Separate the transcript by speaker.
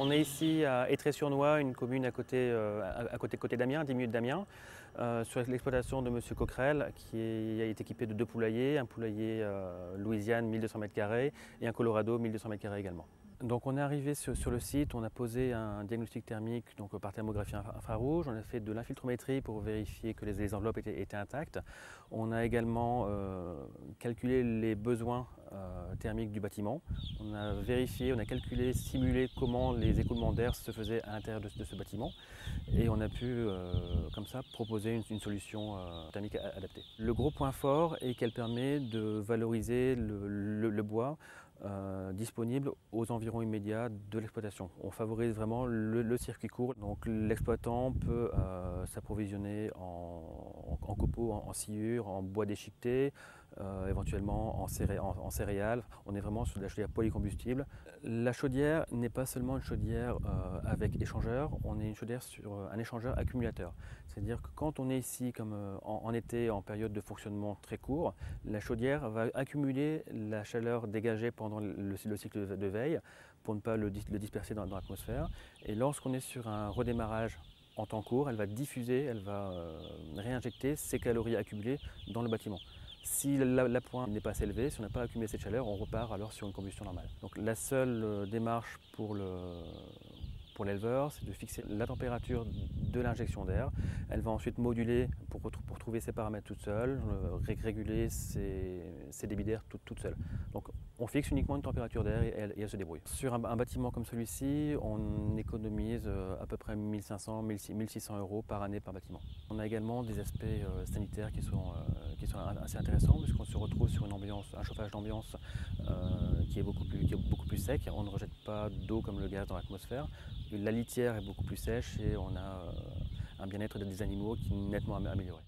Speaker 1: On est ici à Étré-sur-Noix, une commune à côté d'Amiens, 10 minutes d'Amiens, sur l'exploitation de M. Coquerel, qui est équipé de 2 poulaillers, un poulailler Louisiane 1200 m² et un Colorado 1200 m² également. Donc on est arrivé sur le site, on a posé un diagnostic thermique par thermographie infrarouge, on a fait de l'infiltrométrie pour vérifier que les enveloppes étaient intactes. On a également calculé les besoins thermiques du bâtiment. On a vérifié, on a calculé, simulé comment les écoulements d'air se faisaient à l'intérieur de ce bâtiment et on a pu comme ça proposer une solution thermique adaptée. Le gros point fort est qu'elle permet de valoriser le bois disponible aux environs immédiats de l'exploitation. On favorise vraiment le circuit court, donc l'exploitant peut s'approvisionner en copeaux, en sciure, en bois déchiqueté, éventuellement en céréales. On est vraiment sur de la chaudière polycombustible. La chaudière n'est pas seulement une chaudière avec échangeur, on est une chaudière sur un échangeur accumulateur. C'est-à-dire que quand on est ici comme en été, en période de fonctionnement très court, la chaudière va accumuler la chaleur dégagée pendant le cycle de veille pour ne pas le disperser dans l'atmosphère. Et lorsqu'on est sur un redémarrage en temps court, elle va diffuser, elle va réinjecter ces calories accumulées dans le bâtiment. Si la pointe n'est pas assez élevée, si on n'a pas accumulé cette chaleur, on repart alors sur une combustion normale. Donc la seule démarche pour l'éleveur, c'est de fixer la température de l'injection d'air. Elle va ensuite moduler pour trouver ses paramètres toute seule, réguler ses débits d'air toute seule. Donc on fixe uniquement une température d'air et elle se débrouille. Sur un bâtiment comme celui-ci, on économise à peu près 1500-1600 € par année par bâtiment. On a également des aspects sanitaires qui sont assez intéressants puisqu'on se retrouve sur un chauffage d'ambiance qui est beaucoup plus sec. On ne rejette pas d'eau comme le gaz dans l'atmosphère. La litière est beaucoup plus sèche et on a un bien-être des animaux qui est nettement amélioré.